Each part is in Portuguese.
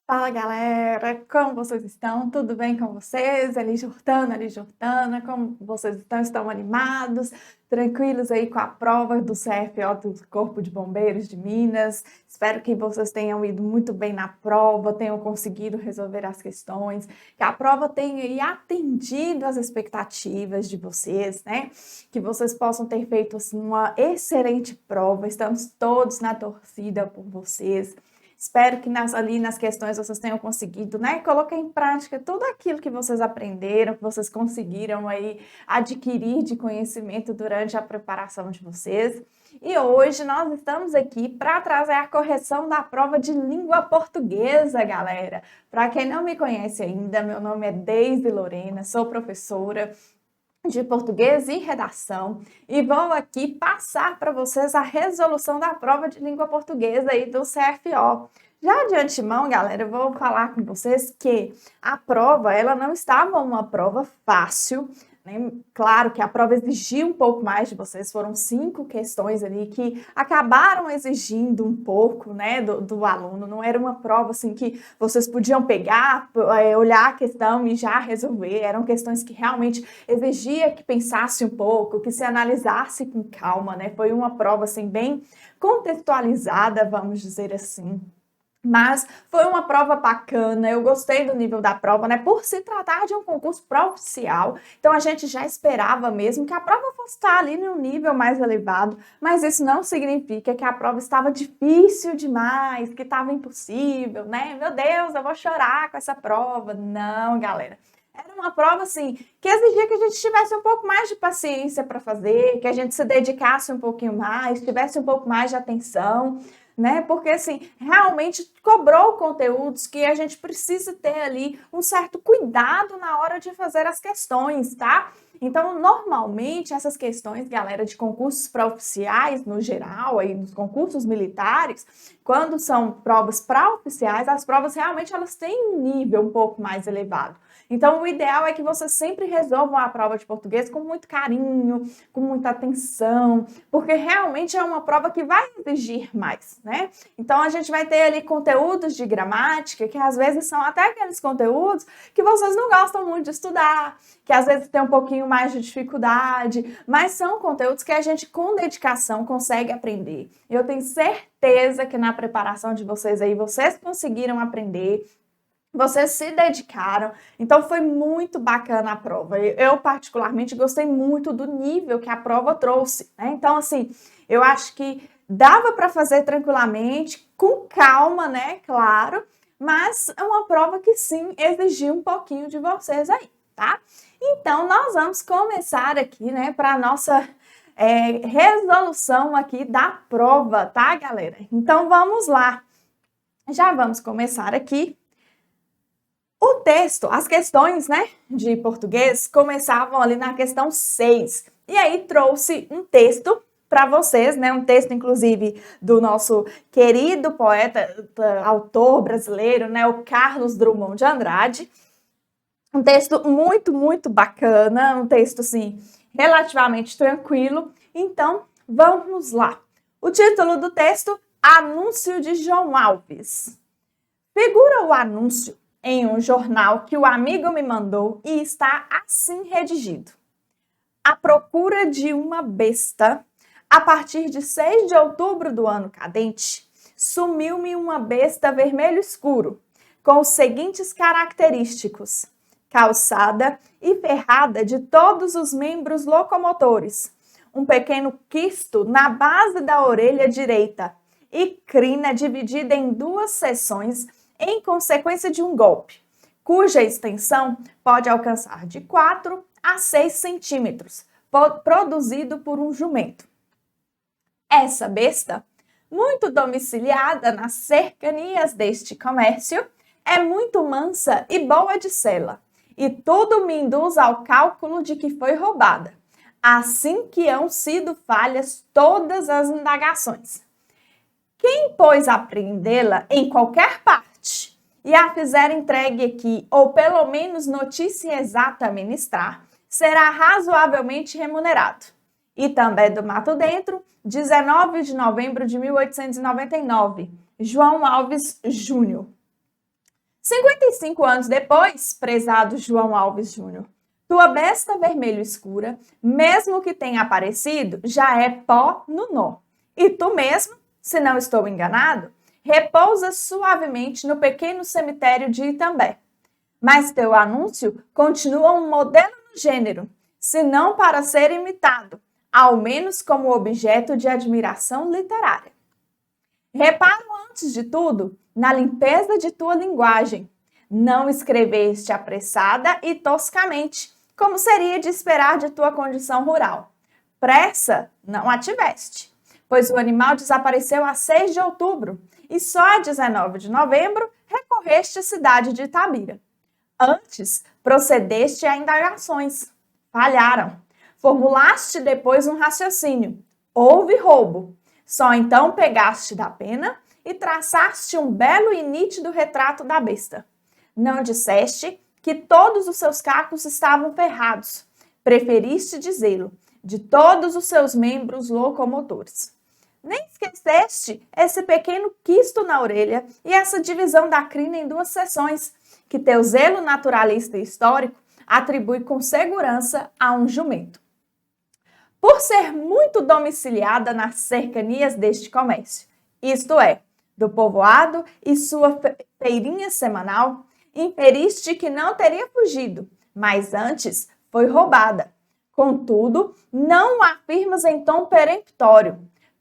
Fala galera, como vocês estão? Tudo bem com vocês? Ali Jordana, como vocês estão? Estão animados? Tranquilos aí com a prova do CFO do Corpo de Bombeiros de Minas? Espero que vocês tenham ido muito bem na prova, tenham conseguido resolver as questões, que a prova tenha aí atendido às expectativas de vocês, né? Que vocês possam ter feito assim, uma excelente prova, estamos todos na torcida por vocês. Espero que ali nas questões vocês tenham conseguido, né, colocar em prática tudo aquilo que vocês aprenderam, que vocês conseguiram aí adquirir de conhecimento durante a preparação de vocês. E hoje nós estamos aqui para trazer a correção da prova de língua portuguesa, galera. Para quem não me conhece ainda, meu nome é Deise Lorena, sou professora de português e redação e vou aqui passar para vocês a resolução da prova de língua portuguesa aí do CFO. Já de antemão, galera, eu vou falar com vocês que a prova, ela não estava uma prova fácil, né? Claro que a prova exigia um pouco mais de vocês, foram 5 questões ali que acabaram exigindo um pouco, né, do aluno. Não era uma prova assim que vocês podiam pegar, olhar a questão e já resolver. Eram questões que realmente exigia que pensasse um pouco, que se analisasse com calma, né? Foi uma prova assim bem contextualizada, vamos dizer assim. Mas foi uma prova bacana, eu gostei do nível da prova, né? Por se tratar de um concurso pró-oficial, então a gente já esperava mesmo que a prova fosse estar ali num nível mais elevado, mas isso não significa que a prova estava difícil demais, que estava impossível, né? Meu Deus, eu vou chorar com essa prova. Não, galera. Era uma prova, assim, que exigia que a gente tivesse um pouco mais de paciência para fazer, que a gente se dedicasse um pouquinho mais, tivesse um pouco mais de atenção, né? Porque, assim, realmente cobrou conteúdos que a gente precisa ter ali um certo cuidado na hora de fazer as questões, tá? Então, normalmente, essas questões, galera, de concursos pró-oficiais, no geral, aí, dos concursos militares, quando são provas pró-oficiais, as provas realmente elas têm um nível um pouco mais elevado. Então, o ideal é que vocês sempre resolvam a prova de português com muito carinho, com muita atenção, porque realmente é uma prova que vai exigir mais, né? Então, a gente vai ter ali conteúdos de gramática, que às vezes são até aqueles conteúdos que vocês não gostam muito de estudar, que às vezes tem um pouquinho mais de dificuldade, mas são conteúdos que a gente, com dedicação, consegue aprender. Eu tenho certeza que na preparação de vocês aí, vocês conseguiram aprender, vocês se dedicaram, então foi muito bacana a prova. Eu particularmente gostei muito do nível que a prova trouxe, né? Então, assim, eu acho que dava para fazer tranquilamente, com calma, né? Claro, mas é uma prova que sim exigiu um pouquinho de vocês aí, tá? Então, nós vamos começar aqui, né, para a nossa resolução aqui da prova, tá, galera? Então, vamos lá. Já vamos começar aqui. O texto, as questões, né, de português começavam ali na questão 6. E aí trouxe um texto para vocês, né, um texto inclusive do nosso querido poeta, autor brasileiro, né, o Carlos Drummond de Andrade. Um texto muito, muito bacana, um texto assim relativamente tranquilo. Então, vamos lá. O título do texto: Anúncio de João Alves. Figura o anúncio em um jornal que o amigo me mandou e está assim redigido. À procura de uma besta, a partir de 6 de outubro do ano cadente, sumiu-me uma besta vermelho escuro, com os seguintes característicos: calçada e ferrada de todos os membros locomotores, um pequeno quisto na base da orelha direita e crina dividida em 2 seções em consequência de um golpe, cuja extensão pode alcançar de 4 a 6 centímetros, produzido por um jumento. Essa besta, muito domiciliada nas cercanias deste comércio, é muito mansa e boa de sela, e tudo me induz ao cálculo de que foi roubada, assim que hão sido falhas todas as indagações. Quem, pois, apreendê-la em qualquer parte e a fizer entregue aqui, ou pelo menos notícia exata a ministrar, será razoavelmente remunerado. E também do Mato Dentro, 19 de novembro de 1899, João Alves Júnior. 55 anos depois, prezado João Alves Júnior, tua besta vermelho escura, mesmo que tenha aparecido, já é pó no nó. E tu mesmo, se não estou enganado, repousa suavemente no pequeno cemitério de Itambé. Mas teu anúncio continua um modelo no gênero, se não para ser imitado, ao menos como objeto de admiração literária. Reparo, antes de tudo, na limpeza de tua linguagem. Não escreveste apressada e toscamente, como seria de esperar de tua condição rural. Pressa não a tiveste, pois o animal desapareceu a 6 de outubro e só a 19 de novembro recorreste à cidade de Itabira. Antes, procedeste a indagações. Falharam. Formulaste depois um raciocínio. Houve roubo. Só então pegaste da pena e traçaste um belo e nítido retrato da besta. Não disseste que todos os seus cacos estavam ferrados. Preferiste dizê-lo, de todos os seus membros locomotores. Nem esqueceste esse pequeno quisto na orelha e essa divisão da crina em 2 seções, que teu zelo naturalista e histórico atribui com segurança a um jumento. Por ser muito domiciliada nas cercanias deste comércio, isto é, do povoado e sua feirinha semanal, inferiste que não teria fugido, mas antes foi roubada. Contudo, não afirmas em tom peremptório.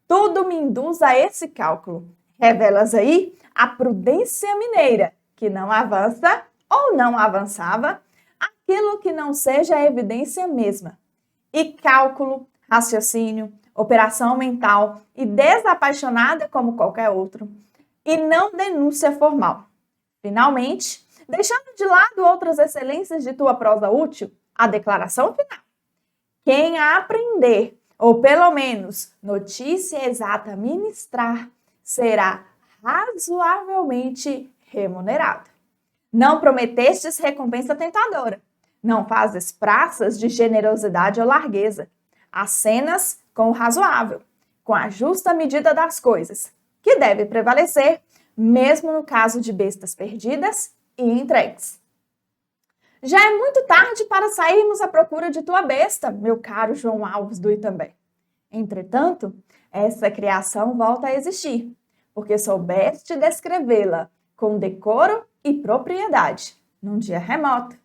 Tudo me induz a esse cálculo. Revelas aí a prudência mineira, que não avança ou não avançava aquilo que não seja a evidência mesma. E cálculo, raciocínio, operação mental e desapaixonada como qualquer outro, e não denúncia formal. Finalmente, deixando de lado outras excelências de tua prosa útil, a declaração final. Quem a aprender, ou pelo menos notícia exata ministrar, será razoavelmente remunerado. Não prometestes recompensa tentadora. Não fazes praças de generosidade ou largueza. Acenas com o razoável, com a justa medida das coisas, que deve prevalecer, mesmo no caso de bestas perdidas e entregues. Já é muito tarde para sairmos à procura de tua besta, meu caro João Alves do Itambé. Entretanto, essa criação volta a existir, porque soubeste descrevê-la com decoro e propriedade, num dia remoto.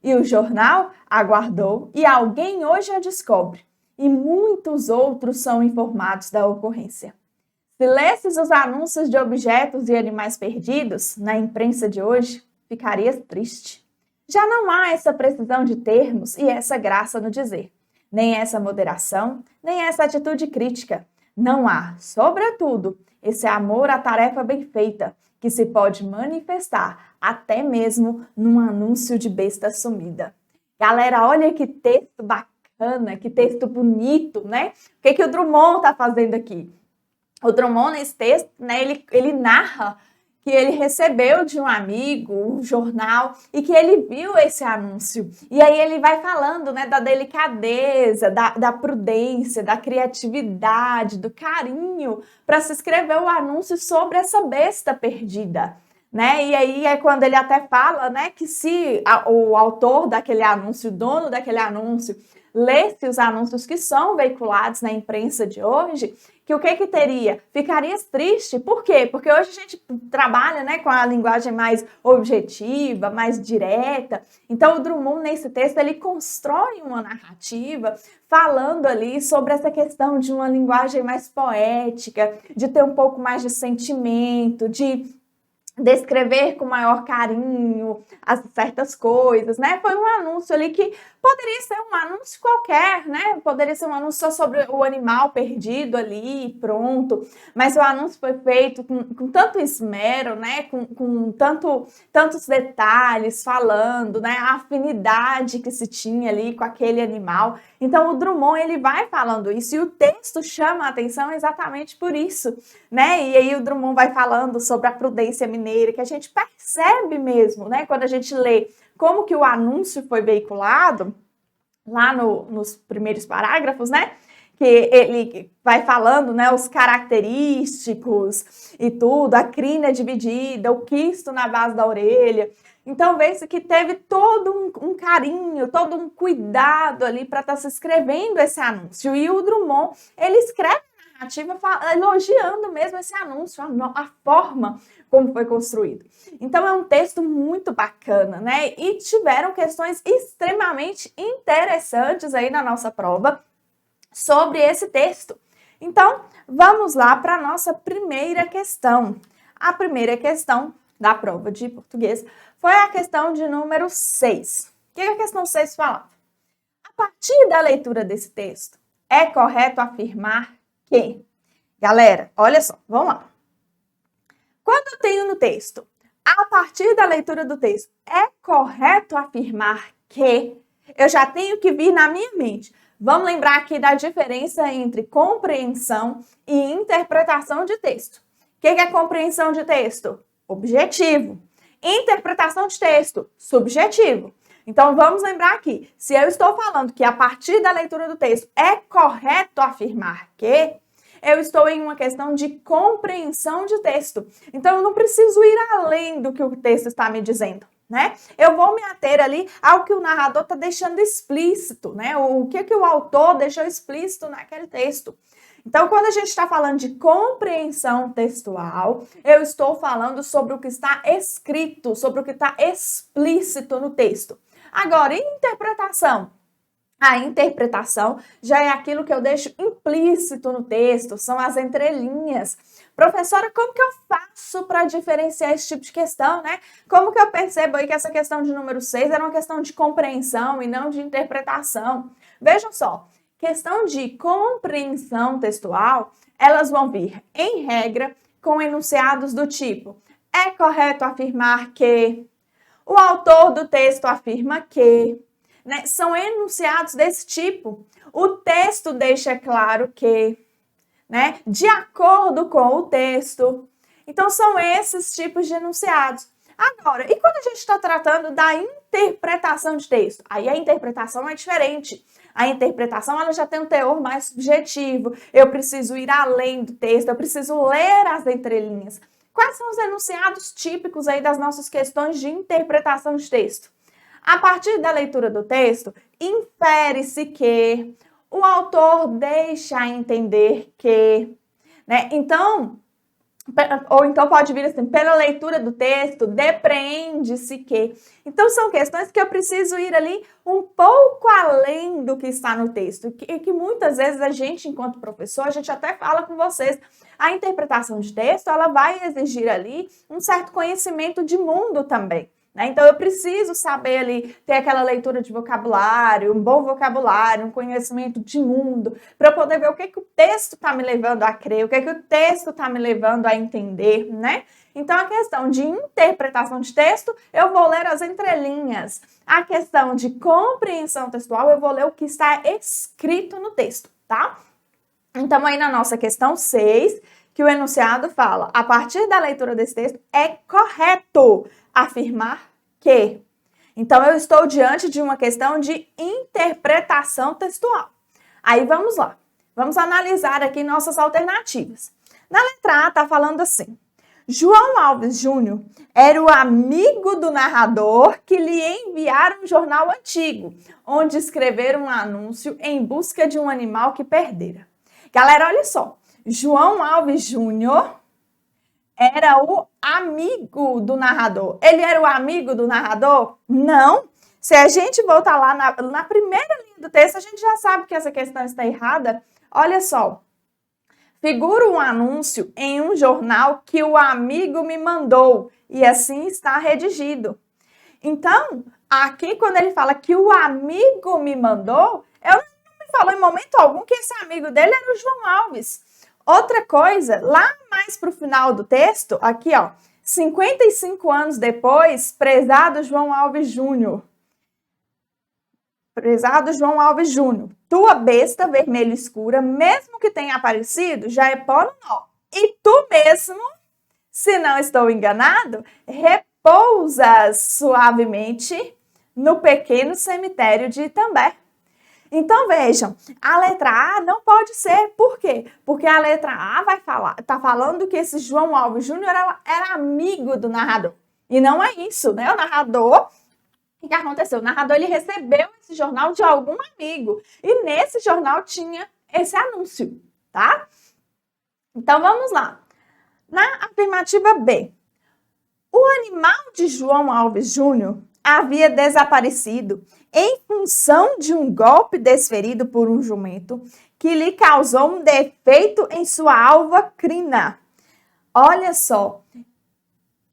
E o jornal aguardou e alguém hoje a descobre, e muitos outros são informados da ocorrência. Se lesses os anúncios de objetos e animais perdidos na imprensa de hoje, ficarias triste. Já não há essa precisão de termos e essa graça no dizer, nem essa moderação, nem essa atitude crítica. Não há, sobretudo, esse amor à tarefa bem feita, que se pode manifestar até mesmo num anúncio de besta sumida. Galera, olha que texto bacana, que texto bonito, né? O que o Drummond está fazendo aqui? O Drummond, nesse texto, né, ele narra que ele recebeu de um amigo um jornal e que ele viu esse anúncio. E aí ele vai falando, né, da delicadeza, da prudência, da criatividade, do carinho para se escrever o anúncio sobre essa besta perdida. Né? E aí é quando ele até fala, né, que se o autor daquele anúncio, o dono daquele anúncio, lesse os anúncios que são veiculados na imprensa de hoje, que o que teria? Ficarias triste. Por quê? Porque hoje a gente trabalha, né, com a linguagem mais objetiva, mais direta. Então o Drummond, nesse texto, ele constrói uma narrativa falando ali sobre essa questão de uma linguagem mais poética, de ter um pouco mais de sentimento, de descrever com maior carinho as certas coisas, né? Foi um anúncio ali que poderia ser um anúncio qualquer, né? Poderia ser um anúncio só sobre o animal perdido ali, pronto. Mas o anúncio foi feito com tanto esmero, né? Com tantos detalhes, falando, né? A afinidade que se tinha ali com aquele animal. Então, o Drummond, ele vai falando isso e o texto chama a atenção exatamente por isso, né? E aí o Drummond vai falando sobre a prudência mineira, que a gente percebe mesmo, né? Quando a gente lê como que o anúncio foi veiculado, lá nos primeiros parágrafos, né? que ele vai falando, né, os característicos e tudo, a crina dividida, o quisto na base da orelha. Então, vê-se que teve todo um carinho, todo um cuidado ali para estar se escrevendo esse anúncio. E o Drummond, ele escreve a narrativa elogiando mesmo esse anúncio, a forma como foi construído. Então, é um texto muito bacana, né? E tiveram questões extremamente interessantes aí na nossa prova sobre esse texto. Então, vamos lá para a nossa primeira questão. A primeira questão da prova de português foi a questão de número 6. O que a questão 6 falava? A partir da leitura desse texto, é correto afirmar que... Galera, olha só, vamos lá. Quando eu tenho no texto, a partir da leitura do texto, é correto afirmar que... Eu já tenho que vir na minha mente. Vamos lembrar aqui da diferença entre compreensão e interpretação de texto. O que é compreensão de texto? Objetivo. Interpretação de texto, subjetivo. Então, vamos lembrar aqui, se eu estou falando que a partir da leitura do texto é correto afirmar que, eu estou em uma questão de compreensão de texto. Então, eu não preciso ir além do que o texto está me dizendo, né? Eu vou me ater ali ao que o narrador está deixando explícito, né? O que o autor deixou explícito naquele texto. Então, quando a gente está falando de compreensão textual, eu estou falando sobre o que está escrito, sobre o que está explícito no texto. Agora, interpretação. A interpretação já é aquilo que eu deixo implícito no texto, são as entrelinhas. Professora, como que eu faço para diferenciar esse tipo de questão, né? Como que eu percebo aí que essa questão de número 6 era uma questão de compreensão e não de interpretação? Vejam só. Questão de compreensão textual, elas vão vir, em regra, com enunciados do tipo: é correto afirmar que, o autor do texto afirma que, né? São enunciados desse tipo. O texto deixa claro que, né? De acordo com o texto. Então, são esses tipos de enunciados. Agora, e quando a gente está tratando da interpretação de texto? Aí a interpretação é diferente. A interpretação ela já tem um teor mais subjetivo. Eu preciso ir além do texto, eu preciso ler as entrelinhas. Quais são os enunciados típicos aí das nossas questões de interpretação de texto? A partir da leitura do texto, infere-se que o autor deixa entender que, né? Então, ou então pode vir assim, pela leitura do texto, depreende-se que. Então, são questões que eu preciso ir ali um pouco além do que está no texto. E que muitas vezes a gente, enquanto professor, a gente até fala com vocês, a interpretação de texto, ela vai exigir ali um certo conhecimento de mundo também. Então, eu preciso saber ali, ter aquela leitura de vocabulário, um bom vocabulário, um conhecimento de mundo, para eu poder ver o que o texto está me levando a crer, o que o texto está me levando a entender, né? Então, a questão de interpretação de texto, eu vou ler as entrelinhas. A questão de compreensão textual, eu vou ler o que está escrito no texto, tá? Então, aí na nossa questão 6, que o enunciado fala, a partir da leitura desse texto, é correto afirmar que. Então, eu estou diante de uma questão de interpretação textual. Aí, vamos lá. Vamos analisar aqui nossas alternativas. Na letra A, está falando assim: João Alves Júnior era o amigo do narrador que lhe enviaram um jornal antigo, onde escreveram um anúncio em busca de um animal que perdera. Galera, olha só. João Alves Júnior era o amigo do narrador. Ele era o amigo do narrador? Não. Se a gente voltar lá na primeira linha do texto, a gente já sabe que essa questão está errada. Olha só. Figura um anúncio em um jornal que o amigo me mandou e assim está redigido. Então, aqui quando ele fala que o amigo me mandou, eu não me falou em momento algum que esse amigo dele era o João Alves. Outra coisa, lá mais para o final do texto, aqui ó, 55 anos depois, prezado João Alves Júnior. Prezado João Alves Júnior, tua besta vermelho escura, mesmo que tenha aparecido, já é pó no nó. E tu mesmo, se não estou enganado, repousas suavemente no pequeno cemitério de Itambé. Então, vejam, a letra A não pode ser, por quê? Porque a letra A tá falando que esse João Alves Júnior era amigo do narrador. E não é isso, né? O narrador, o que aconteceu? O narrador, ele recebeu esse jornal de algum amigo. E nesse jornal tinha esse anúncio, tá? Então, vamos lá. Na afirmativa B, o animal de João Alves Júnior havia desaparecido em função de um golpe desferido por um jumento que lhe causou um defeito em sua alva crina. Olha só,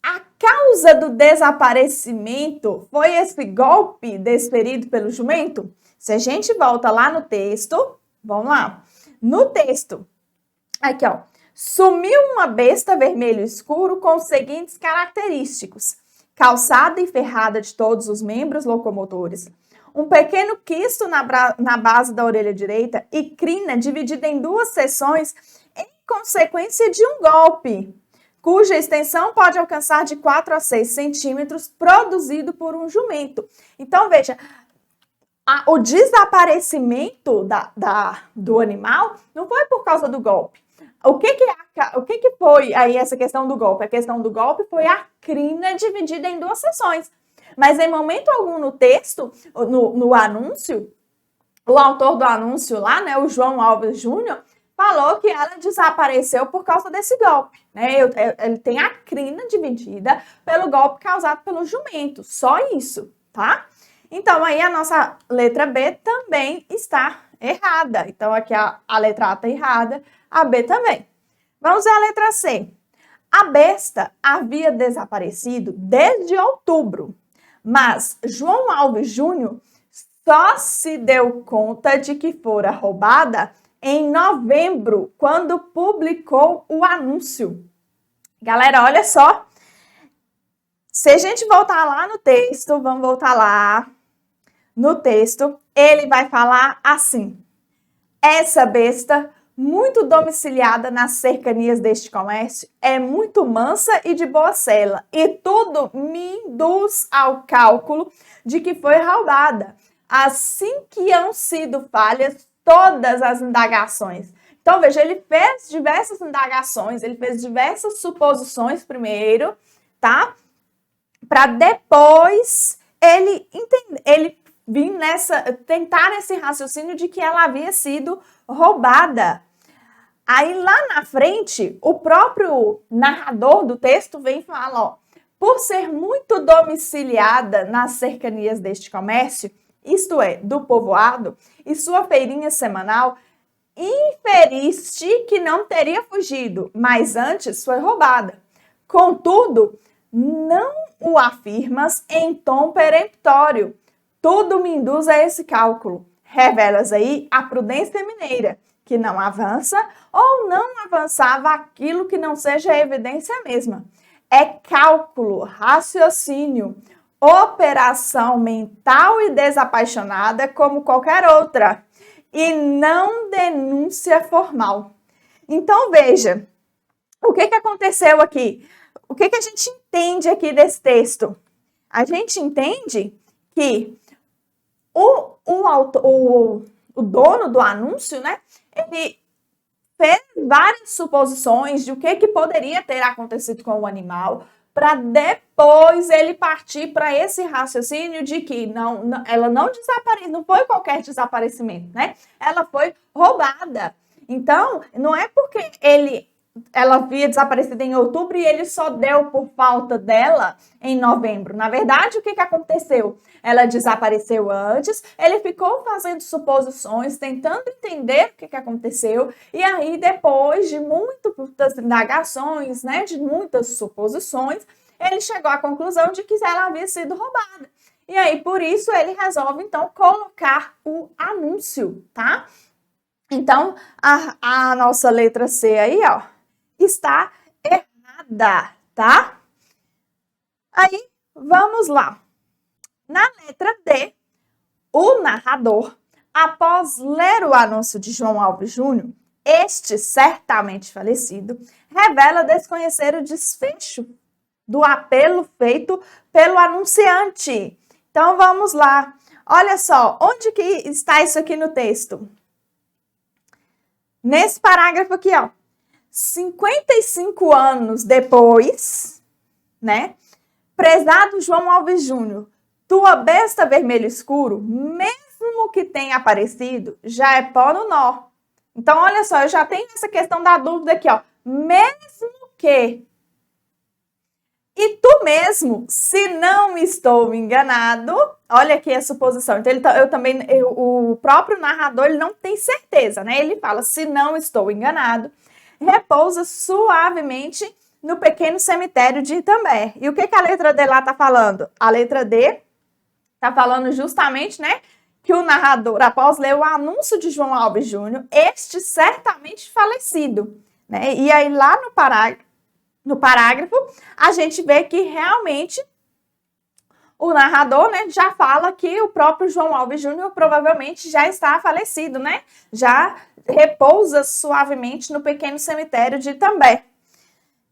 a causa do desaparecimento foi esse golpe desferido pelo jumento? Se a gente volta lá no texto, vamos lá. No texto, aqui ó, sumiu uma besta vermelho escuro com os seguintes característicos: calçada e ferrada de todos os membros locomotores, um pequeno quisto na base da orelha direita e crina dividida em duas seções em consequência de um golpe, cuja extensão pode alcançar de 4 a 6 centímetros, produzido por um jumento. Então, veja, o desaparecimento do animal não foi por causa do golpe. O que foi aí essa questão do golpe? A questão do golpe foi a crina dividida em duas seções. Mas em momento algum no texto, no anúncio, o autor do anúncio lá, né, o João Alves Júnior, falou que ela desapareceu por causa desse golpe, né? Ele tem a crina dividida pelo golpe causado pelo jumento, só isso, tá? Então, aí a nossa letra B também está errada. Então, aqui a letra A está errada, a B também. Vamos ver a letra C. A besta havia desaparecido desde outubro, mas João Alves Júnior só se deu conta de que fora roubada em novembro, quando publicou o anúncio. Galera, olha só. Se a gente voltar lá no texto, vamos voltar lá no texto, ele vai falar assim: essa besta, muito domiciliada nas cercanias deste comércio, é muito mansa e de boa cela, e tudo me induz ao cálculo de que foi roubada, assim que hão sido falhas todas as indagações. Então, veja, ele fez diversas indagações, ele fez diversas suposições primeiro, tá? Para depois ele vir tentar esse raciocínio de que ela havia sido roubada. Aí lá na frente, o próprio narrador do texto vem e fala, ó, por ser muito domiciliada nas cercanias deste comércio, isto é, do povoado, e sua feirinha semanal, inferiste que não teria fugido, mas antes foi roubada. Contudo, não o afirmas em tom peremptório. Tudo me induz a esse cálculo. Revelas aí a prudência mineira, que não avança ou não avançava aquilo que não seja evidência mesma. É cálculo, raciocínio, operação mental e desapaixonada como qualquer outra, e não denúncia formal. Então, veja, o que aconteceu aqui? O que a gente entende aqui desse texto? A gente entende que o dono do anúncio, né, ele fez várias suposições de o que poderia ter acontecido com o animal, para depois ele partir para esse raciocínio de que ela não desapareceu, não foi qualquer desaparecimento, né? Ela foi roubada. Então, não é porque ela havia desaparecido em outubro e ele só deu por falta dela em novembro. Na verdade, o que aconteceu? Ela desapareceu antes, ele ficou fazendo suposições, tentando entender o que aconteceu, e aí, depois de muitas indagações, né, de muitas suposições, ele chegou à conclusão de que ela havia sido roubada. E aí, por isso, ele resolve, então, colocar o anúncio, tá? Então, a nossa letra C aí, ó, está errada, tá? Aí, vamos lá. Na letra D, o narrador, após ler o anúncio de João Alves Júnior, este certamente falecido, revela desconhecer o desfecho do apelo feito pelo anunciante. Então, vamos lá. Olha só, onde que está isso aqui no texto? Nesse parágrafo aqui, ó. 55 anos depois, né? Prezado João Alves Júnior, tua besta vermelho escuro, mesmo que tenha aparecido, já é pó no nó. Então, olha só, eu já tenho essa questão da dúvida aqui, ó. Mesmo que. E tu mesmo, se não estou enganado, olha aqui a suposição. Então, o próprio narrador, ele não tem certeza, né? Ele fala, se não estou enganado, repousa suavemente no pequeno cemitério de Itambé. E o que a letra D lá tá falando? A letra D tá falando justamente, né, que o narrador, após ler o anúncio de João Alves Júnior, este certamente falecido, né? E aí lá no parágrafo, a gente vê que realmente o narrador, né, já fala que o próprio João Alves Júnior provavelmente já está falecido, né? Já repousa suavemente no pequeno cemitério de Itambé.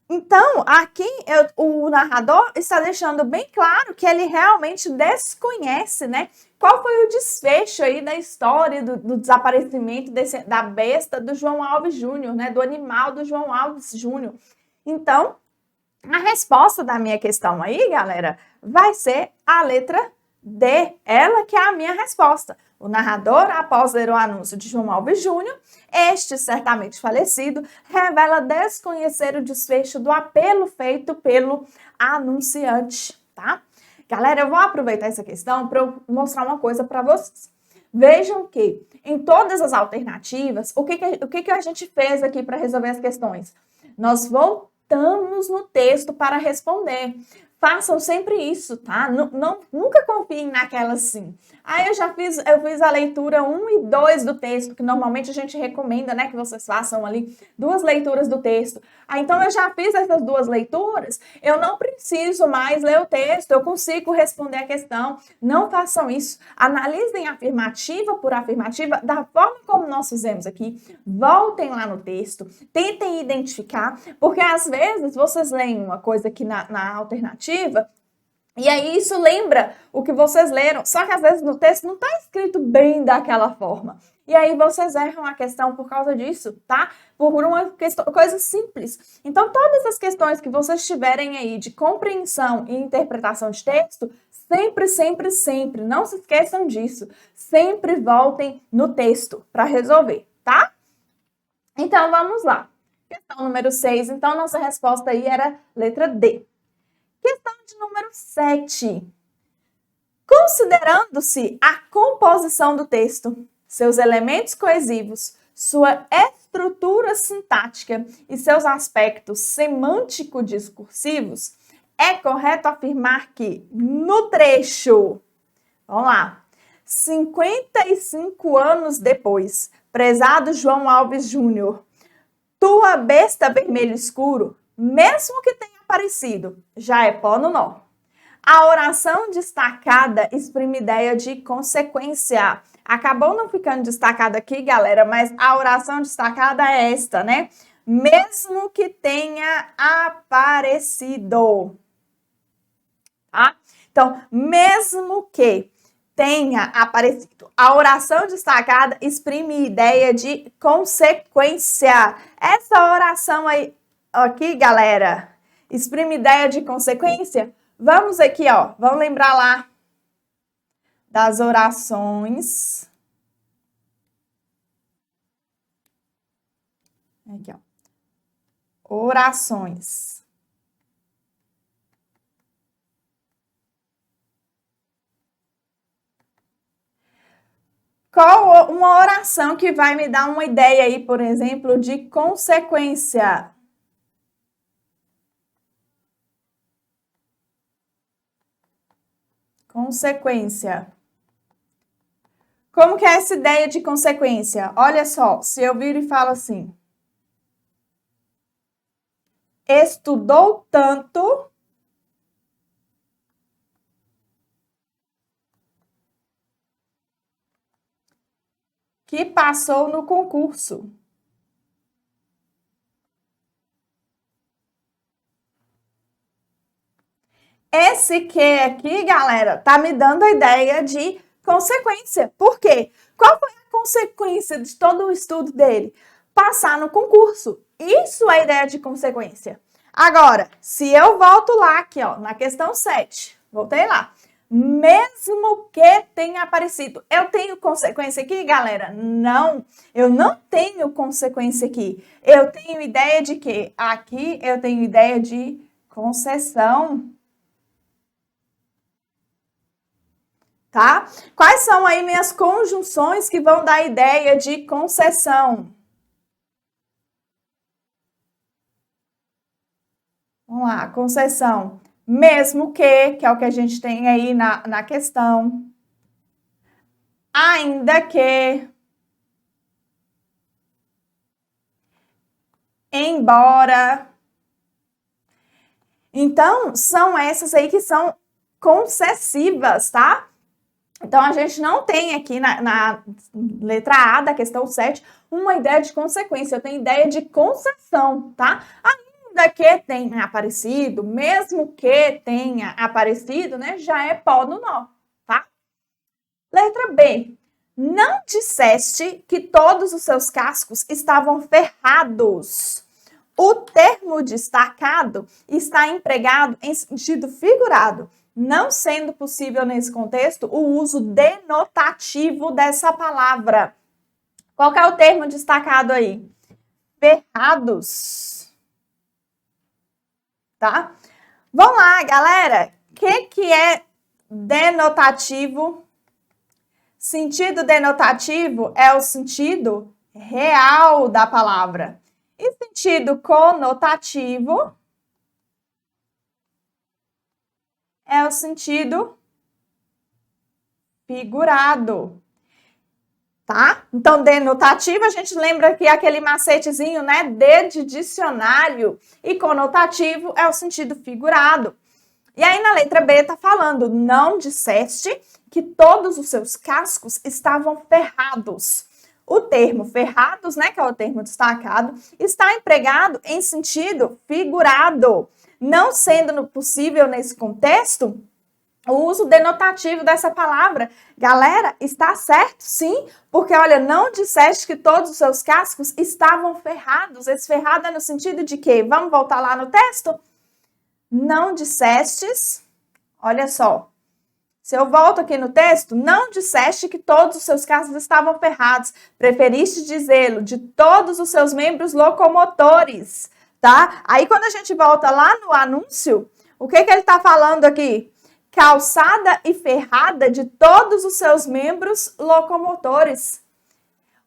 Então, aqui o narrador está deixando bem claro que ele realmente desconhece, né, qual foi o desfecho aí da história do desaparecimento da besta do João Alves Júnior, né, do animal do João Alves Júnior. Então, a resposta da minha questão aí, galera, vai ser a letra D, ela que é a minha resposta. O narrador, após ler o anúncio de João Alves Júnior, este certamente falecido, revela desconhecer o desfecho do apelo feito pelo anunciante, tá? Galera, eu vou aproveitar essa questão para mostrar uma coisa para vocês. Vejam que em todas as alternativas, o que a gente fez aqui para resolver as questões? Nós voltamos no texto para responder. Façam sempre isso, tá? Nunca confiem naquela assim. Aí eu fiz a leitura 1 e 2 do texto, que normalmente a gente recomenda, né, que vocês façam ali 2 leituras do texto. Aí então eu já fiz essas 2 leituras, eu não preciso mais ler o texto, eu consigo responder a questão. Não façam isso. Analisem afirmativa por afirmativa da forma como nós fizemos aqui. Voltem lá no texto, tentem identificar, porque às vezes vocês leem uma coisa aqui na alternativa, e aí isso lembra o que vocês leram, só que às vezes no texto não está escrito bem daquela forma. E aí vocês erram a questão por causa disso, tá? Por uma coisa simples. Então, todas as questões que vocês tiverem aí de compreensão e interpretação de texto, sempre, sempre, sempre, não se esqueçam disso. Sempre voltem no texto para resolver, tá? Então, vamos lá. Questão número 6. Então, nossa resposta aí era letra D. Questão de número 7. Considerando-se a composição do texto, seus elementos coesivos, sua estrutura sintática e seus aspectos semântico-discursivos, é correto afirmar que, no trecho, vamos lá, 55 anos depois, prezado João Alves Júnior, tua besta vermelho escuro, mesmo que tenha aparecido, já é pó no nó. A oração destacada exprime ideia de consequência. Acabou não ficando destacada aqui, galera, mas a oração destacada é esta, né? Mesmo que tenha aparecido. Tá? Então, mesmo que tenha aparecido. A oração destacada exprime ideia de consequência. Essa oração aí, aqui, galera, exprime ideia de consequência. Vamos aqui, ó, vamos lembrar lá das orações. Aqui, ó. Orações. Qual uma oração que vai me dar uma ideia aí, por exemplo, de consequência? Consequência. Como que é essa ideia de consequência? Olha só, se eu viro e falo assim, estudou tanto que passou no concurso. Esse que aqui, galera, tá me dando a ideia de consequência. Por quê? Qual foi a consequência de todo o estudo dele? Passar no concurso. Isso é a ideia de consequência. Agora, se eu volto lá aqui, ó, na questão 7, voltei lá. Mesmo que tenha aparecido, eu tenho consequência aqui, galera? Não, eu não tenho consequência aqui. Eu tenho ideia de quê? Aqui eu tenho ideia de concessão. Tá? Quais são aí minhas conjunções que vão dar ideia de concessão? Vamos lá, concessão. Mesmo que é o que a gente tem aí na questão. Ainda que. Embora. Então, são essas aí que são concessivas, tá? Então, a gente não tem aqui na letra A da questão 7 uma ideia de consequência, eu tenho ideia de concessão, tá? Ainda que tenha aparecido, mesmo que tenha aparecido, né, já é pó no nó, tá? Letra B. Não disseste que todos os seus cascos estavam ferrados. O termo destacado está empregado em sentido figurado, não sendo possível nesse contexto o uso denotativo dessa palavra. Qual que é o termo destacado aí? Ferrados. Tá? Vamos lá, galera. O que é denotativo? Sentido denotativo é o sentido real da palavra. E sentido conotativo é o sentido figurado, tá? Então, denotativo, a gente lembra que é aquele macetezinho, né? D de dicionário. E conotativo é o sentido figurado. E aí, na letra B, tá falando, não disseste que todos os seus cascos estavam ferrados. O termo ferrados, né, que é o termo destacado, está empregado em sentido figurado, não sendo possível nesse contexto o uso denotativo dessa palavra. Galera, está certo, sim, porque olha, não disseste que todos os seus cascos estavam ferrados. Esse ferrado é no sentido de quê? Vamos voltar lá no texto? Não dissestes, olha só. Se eu volto aqui no texto, não disseste que todos os seus cascos estavam ferrados. Preferiste dizê-lo de todos os seus membros locomotores, tá? Aí, quando a gente volta lá no anúncio, o que ele está falando aqui? Calçada e ferrada de todos os seus membros locomotores.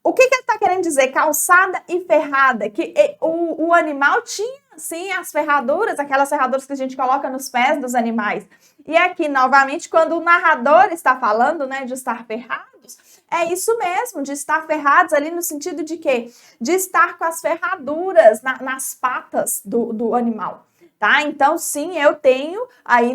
O que ele está querendo dizer? Calçada e ferrada. Que o animal tinha, sim, as ferraduras, aquelas ferraduras que a gente coloca nos pés dos animais. E aqui, novamente, quando o narrador está falando, né, de estar ferrados, é isso mesmo, de estar ferrados ali no sentido de quê? De estar com as ferraduras nas patas do animal, tá? Então, sim, eu tenho aí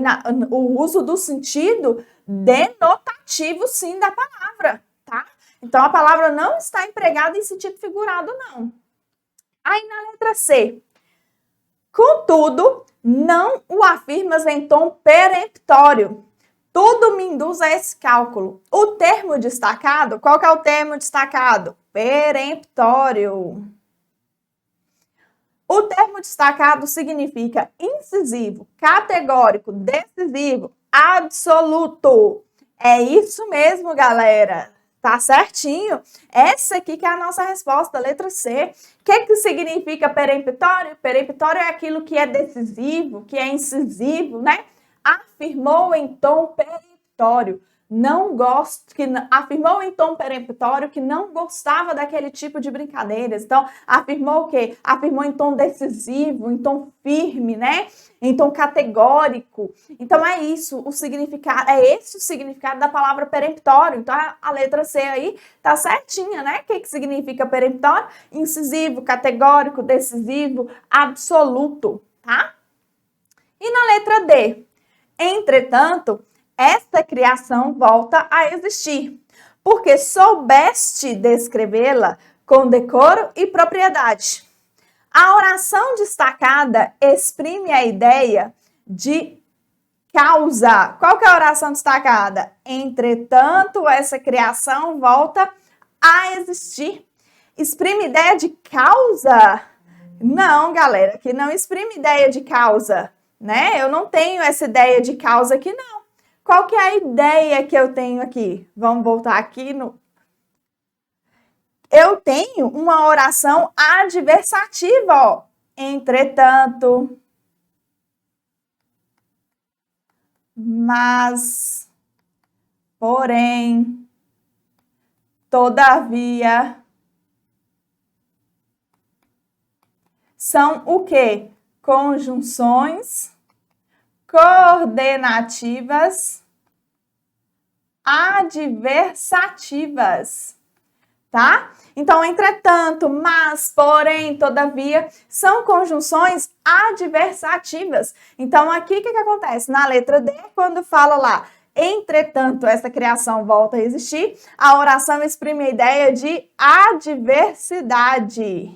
o uso do sentido denotativo, sim, da palavra, tá? Então, a palavra não está empregada em sentido figurado, não. Aí, na letra C. Contudo, não o afirmas em tom peremptório. Tudo me induz a esse cálculo. O termo destacado, qual que é o termo destacado? Peremptório. O termo destacado significa incisivo, categórico, decisivo, absoluto. É isso mesmo, galera. Tá certinho? Essa aqui que é a nossa resposta, letra C. O que significa peremptório? Peremptório é aquilo que é decisivo, que é incisivo, né? Afirmou em tom peremptório. Afirmou em tom peremptório que não gostava daquele tipo de brincadeiras. Então, afirmou o quê? Afirmou em tom decisivo, em tom firme, né? Em tom categórico. Então, é isso o significado, é esse o significado da palavra peremptório. Então, a letra C aí tá certinha, né? O que significa peremptório? Incisivo, categórico, decisivo, absoluto, tá? E na letra D? Entretanto, esta criação volta a existir, porque soubeste descrevê-la com decoro e propriedade. A oração destacada exprime a ideia de causa. Qual que é a oração destacada? Entretanto, essa criação volta a existir. Exprime ideia de causa? Não, galera, que não exprime ideia de causa, né? Eu não tenho essa ideia de causa aqui, não. Qual que é a ideia que eu tenho aqui? Vamos voltar aqui no... Eu tenho uma oração adversativa, ó. Entretanto, mas, porém, todavia, são o quê? Conjunções coordenativas adversativas, tá? Então, entretanto, mas, porém, todavia, são conjunções adversativas. Então, aqui, o que acontece? Na letra D, quando fala lá, entretanto, essa criação volta a existir, a oração exprime a ideia de adversidade.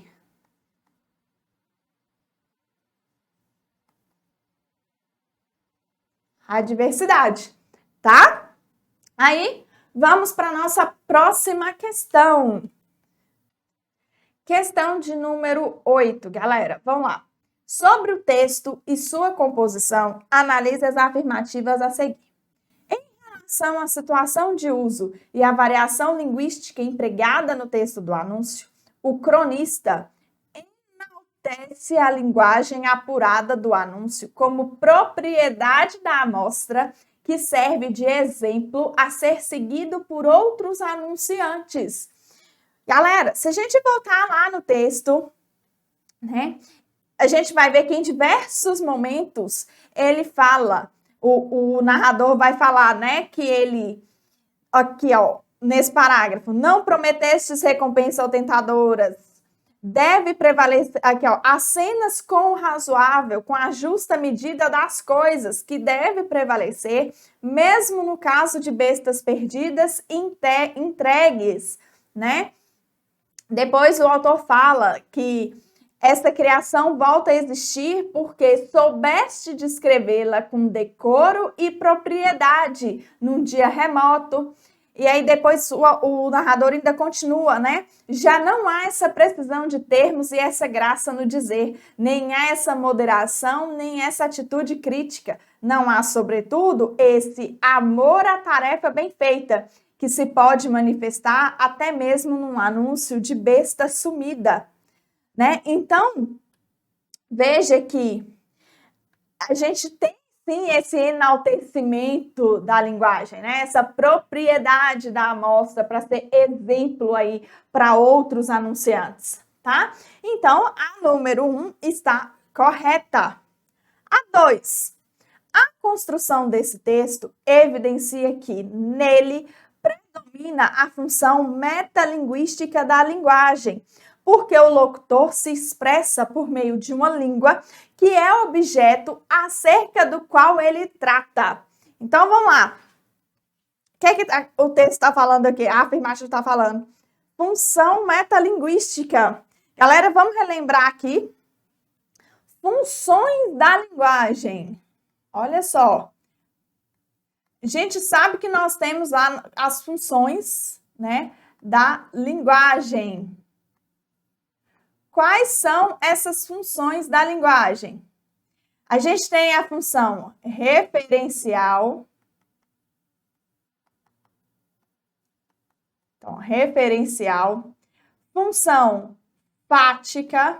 Adversidade, tá? Aí, vamos para a nossa próxima questão. Questão de número 8, galera. Vamos lá. Sobre o texto e sua composição, analise as afirmativas a seguir. Em relação à situação de uso e à variação linguística empregada no texto do anúncio, o cronista enaltece a linguagem apurada do anúncio como propriedade da amostra que serve de exemplo a ser seguido por outros anunciantes. Galera, se a gente voltar lá no texto, né, a gente vai ver que em diversos momentos ele fala, o narrador vai falar, né, que ele, aqui ó, nesse parágrafo, não prometestes recompensa ao tentadoras, deve prevalecer, aqui ó, acenas com o razoável, com a justa medida das coisas, que deve prevalecer, mesmo no caso de bestas perdidas, entregues, né? Depois o autor fala que essa criação volta a existir porque soubeste descrevê-la com decoro e propriedade num dia remoto. E aí depois o narrador ainda continua, né? Já não há essa precisão de termos e essa graça no dizer, nem há essa moderação, nem essa atitude crítica. Não há, sobretudo, esse amor à tarefa bem feita, que se pode manifestar até mesmo num anúncio de besta sumida, né? Então, veja que a gente tem sim esse enaltecimento da linguagem, né? Essa propriedade da amostra para ser exemplo aí para outros anunciantes, tá? Então, a número 1 está correta. A 2. A construção desse texto evidencia que nele predomina a função metalinguística da linguagem, porque o locutor se expressa por meio de uma língua que é objeto acerca do qual ele trata. Então, vamos lá. O que o texto está falando aqui? A afirmativa está falando. Função metalinguística. Galera, vamos relembrar aqui. Funções da linguagem. Olha só. A gente sabe que nós temos lá as funções, né, da linguagem. Quais são essas funções da linguagem? A gente tem a função referencial. Então, referencial. Função fática.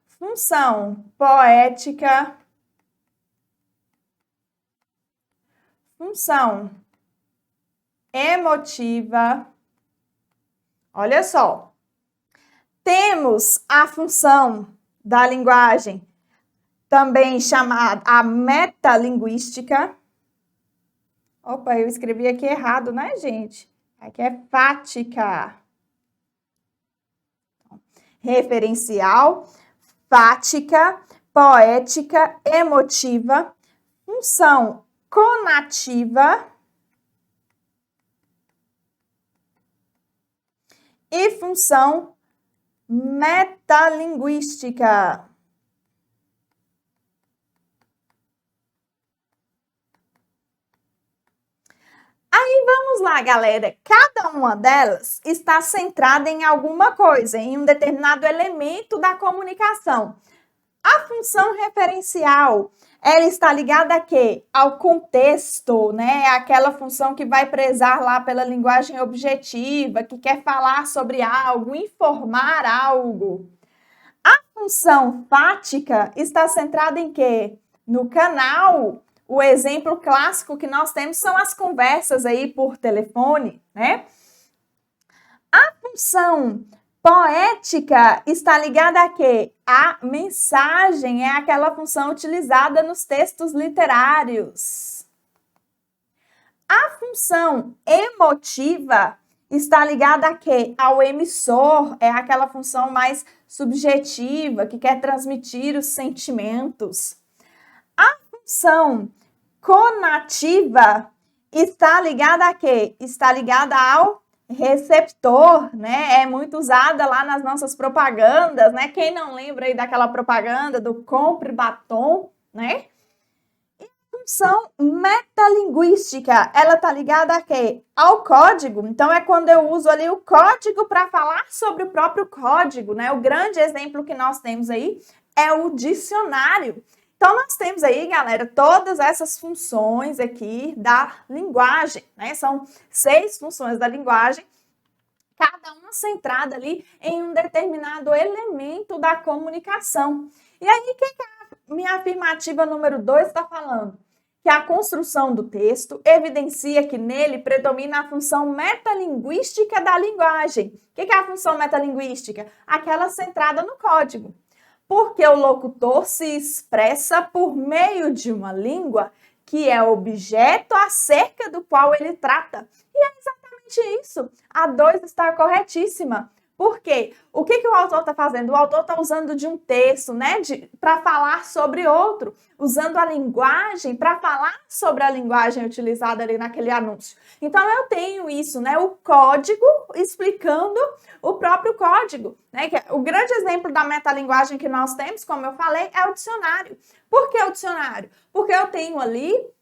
Função poética. Função emotiva. Olha só. Temos a função da linguagem, também chamada a metalinguística. Opa, eu escrevi aqui errado, né, gente? Aqui é fática. Referencial, fática, poética, emotiva, função conativa e função metalinguística. vamos lá, galera. Cada uma delas está centrada em alguma coisa, em um determinado elemento da comunicação. A função referencial, ela está ligada a quê? Ao contexto, né? Aquela função que vai prezar lá pela linguagem objetiva, que quer falar sobre algo, informar algo. A função fática está centrada em quê? No canal. O exemplo clássico que nós temos são as conversas aí por telefone, né? A função poética está ligada a quê? A mensagem é aquela função utilizada nos textos literários. A função emotiva está ligada a quê? Ao emissor, é aquela função mais subjetiva, que quer transmitir os sentimentos. A função conativa está ligada a quê? Está ligada ao receptor, né? É muito usada lá nas nossas propagandas, né? Quem não lembra aí daquela propaganda do compre batom, né? E a função metalinguística, ela tá ligada a quê? Ao código. Então é quando eu uso ali o código para falar sobre o próprio código, né? O grande exemplo que nós temos aí é o dicionário. Então, nós temos aí, galera, todas essas funções aqui da linguagem, né? São 6 funções da linguagem, cada uma centrada ali em um determinado elemento da comunicação. E aí, o que a minha afirmativa número 2 está falando? Que a construção do texto evidencia que nele predomina a função metalinguística da linguagem. O que é a função metalinguística? Aquela centrada no código. Porque o locutor se expressa por meio de uma língua que é objeto acerca do qual ele trata. E é exatamente isso. A 2 está corretíssima. Por quê? O que o autor está fazendo? O autor está usando de um texto, né, para falar sobre outro, usando a linguagem para falar sobre a linguagem utilizada ali naquele anúncio. Então, eu tenho isso, né, o código explicando o próprio código, né? O grande exemplo da metalinguagem que nós temos, como eu falei, é o dicionário. Por que o dicionário? Porque eu tenho ali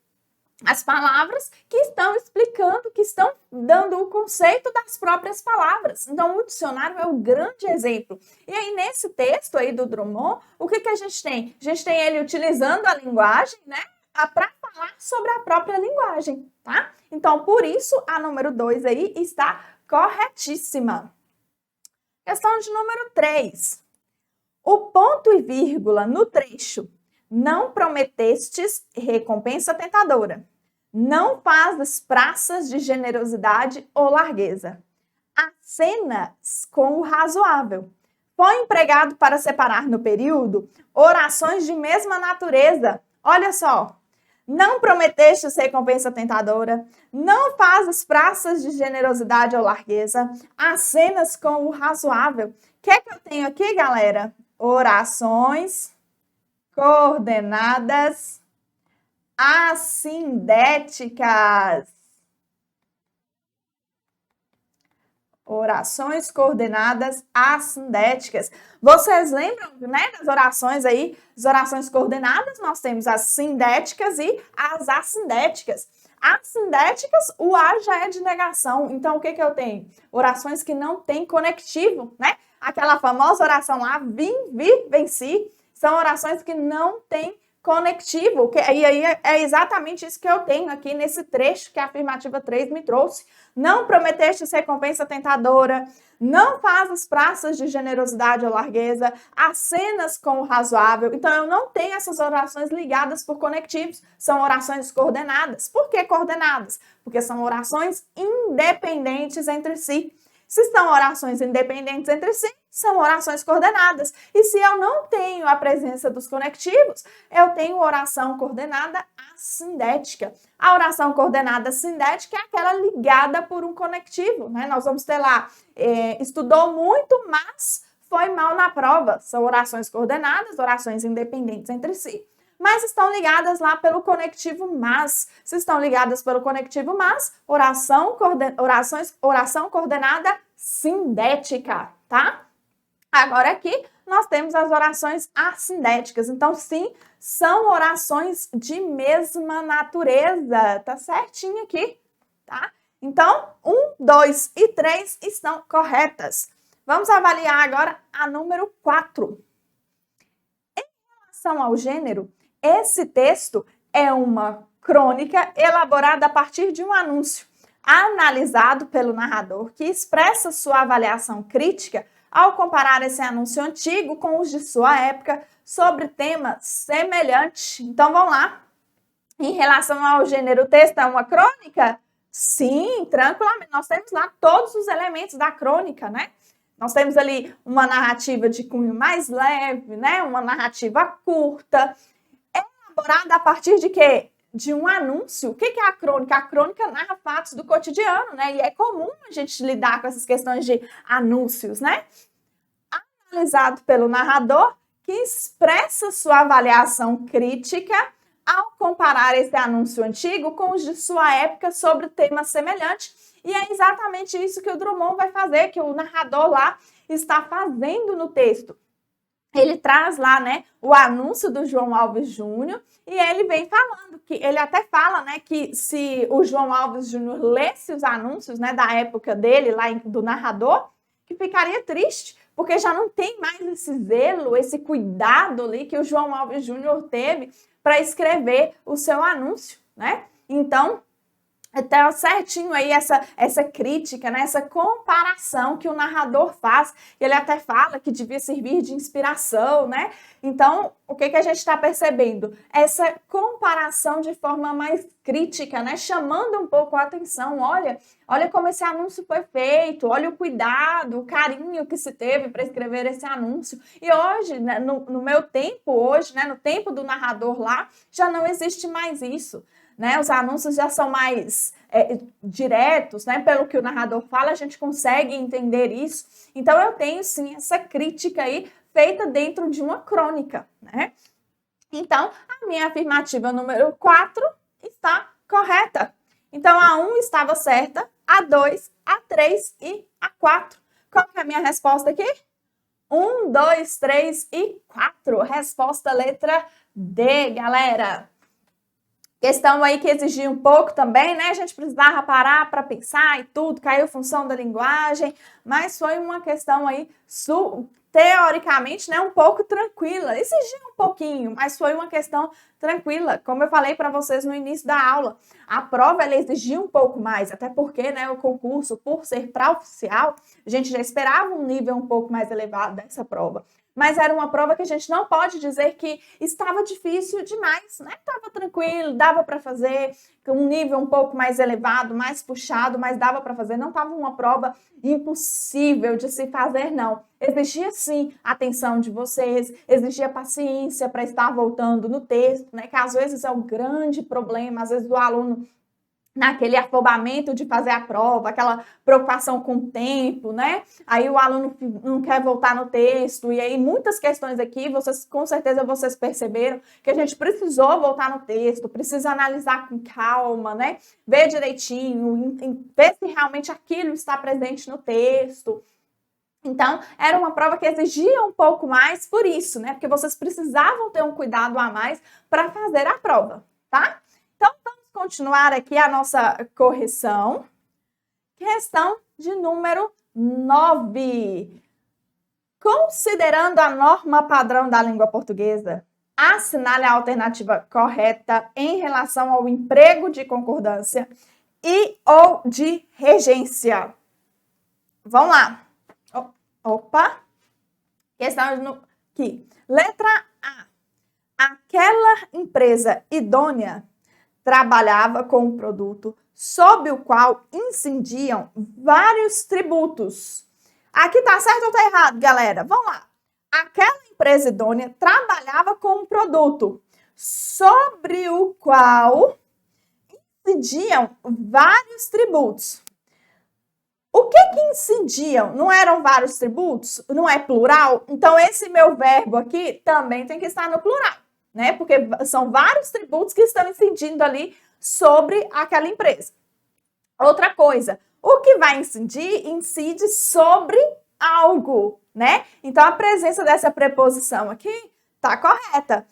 as palavras que estão explicando, que estão dando o conceito das próprias palavras. Então, o dicionário é o grande exemplo. E aí, nesse texto aí do Drummond, o que a gente tem? A gente tem ele utilizando a linguagem, né, para falar sobre a própria linguagem, tá? Então, por isso, a número 2 aí está corretíssima. Questão de número 3. O ponto e vírgula no trecho "não prometestes recompensa tentadora. Não fazes praças de generosidade ou largueza. Acenas com o razoável. Foi empregado para separar no período orações de mesma natureza." Olha só. Não prometestes recompensa tentadora, não fazes praças de generosidade ou largueza, acenas com o razoável. O que é que eu tenho aqui, galera? Orações coordenadas assindéticas. Orações coordenadas assindéticas. Vocês lembram, né, das orações aí? As orações coordenadas, nós temos as sindéticas e as assindéticas. As sindéticas, o A já é de negação. Então, o que eu tenho? Orações que não têm conectivo, né? Aquela famosa oração lá, vim, vi, venci. São orações que não têm conectivo. E aí é exatamente isso que eu tenho aqui nesse trecho que a afirmativa 3 me trouxe. Não prometestes recompensa tentadora, não fazes praças de generosidade ou largueza, acenas com o razoável. Então, eu não tenho essas orações ligadas por conectivos, são orações coordenadas. Por que coordenadas? Porque são orações independentes entre si. Se são orações independentes entre si, são orações coordenadas. E se eu não tenho a presença dos conectivos, eu tenho oração coordenada assindética. A oração coordenada assindética é aquela ligada por um conectivo, né? Nós vamos ter lá, estudou muito, mas foi mal na prova. São orações coordenadas, orações independentes entre si, mas estão ligadas lá pelo conectivo mas. Se estão ligadas pelo conectivo mas, oração coordenada sindética, tá? Agora aqui nós temos as orações assindéticas. Então, sim, são orações de mesma natureza. Tá certinho aqui, tá? Então, 1, 2 e 3 estão corretas. Vamos avaliar agora a número 4. Em relação ao gênero, esse texto é uma crônica elaborada a partir de um anúncio, analisado pelo narrador, que expressa sua avaliação crítica ao comparar esse anúncio antigo com os de sua época sobre tema semelhante. Então, vamos lá. Em relação ao gênero, o texto é uma crônica? Sim, tranquilamente. Nós temos lá todos os elementos da crônica, né? Nós temos ali uma narrativa de cunho mais leve, né? Uma narrativa curta, elaborada a partir de quê? De um anúncio. O que é a crônica? A crônica narra fatos do cotidiano, né? E é comum a gente lidar com essas questões de anúncios, né? Analisado pelo narrador, que expressa sua avaliação crítica ao comparar esse anúncio antigo com os de sua época sobre tema semelhante. E é exatamente isso que o Drummond vai fazer, que o narrador lá está fazendo no texto. Ele traz lá, né, o anúncio do João Alves Júnior e ele vem falando, que ele até fala, né, que se o João Alves Júnior lesse os anúncios, né, da época dele, lá do narrador, que ficaria triste, porque já não tem mais esse zelo, esse cuidado ali que o João Alves Júnior teve para escrever o seu anúncio, né? Então, tá certinho aí essa crítica, né? Essa comparação que o narrador faz. Ele até fala que devia servir de inspiração, né? Então, o que a gente está percebendo? Essa comparação de forma mais crítica, né? Chamando um pouco a atenção. Olha como esse anúncio foi feito, olha o cuidado, o carinho que se teve para escrever esse anúncio. E hoje, né, no meu tempo, hoje, né, no tempo do narrador lá, já não existe mais isso. Né, os anúncios já são mais diretos, né? Pelo que o narrador fala, a gente consegue entender isso. Então, eu tenho, sim, essa crítica aí feita dentro de uma crônica, né? Então, a minha afirmativa número 4 está correta. Então, a 1 estava certa, a 2, a 3 e a 4. Qual que é a minha resposta aqui? 1, 2, 3 e 4. Resposta letra D, galera. Questão aí que exigia um pouco também, né? A gente precisava parar para pensar e tudo, caiu função da linguagem, mas foi uma questão aí, teoricamente, né, um pouco tranquila. Exigia um pouquinho, mas foi uma questão tranquila. Como eu falei para vocês no início da aula, a prova ela exigia um pouco mais, até porque, né, o concurso, por ser para oficial, a gente já esperava um nível um pouco mais elevado dessa prova. Mas era uma prova que a gente não pode dizer que estava difícil demais, né? Estava tranquilo, dava para fazer, com um nível um pouco mais elevado, mais puxado, mas dava para fazer. Não estava uma prova impossível de se fazer, não. Exigia, sim, a atenção de vocês, exigia paciência para estar voltando no texto, né? Que às vezes é um grande problema, às vezes o aluno naquele afobamento de fazer a prova, aquela preocupação com o tempo, né? Aí o aluno não quer voltar no texto, e aí muitas questões aqui, com certeza vocês perceberam que a gente precisou voltar no texto, precisa analisar com calma, né? Ver direitinho, ver se realmente aquilo está presente no texto. Então, era uma prova que exigia um pouco mais por isso, né? Porque vocês precisavam ter um cuidado a mais para fazer a prova, tá? Então, vamos continuar aqui a nossa correção. Questão de número 9. Considerando a norma padrão da língua portuguesa, assinale a alternativa correta em relação ao emprego de concordância e ou de regência. Vamos lá. Opa! Questão aqui. Letra A. Aquela empresa idônea trabalhava com um produto sob o qual incidiam vários tributos. Aqui tá certo ou tá errado, galera? Vamos lá. Aquela empresa idônea trabalhava com um produto sobre o qual incidiam vários tributos. O que incidiam? Não eram vários tributos? Não é plural? Então, esse meu verbo aqui também tem que estar no plural, né? Porque são vários tributos que estão incidindo ali sobre aquela empresa. Outra coisa, o que vai incidir, incide sobre algo, né? Então, a presença dessa preposição aqui tá correta.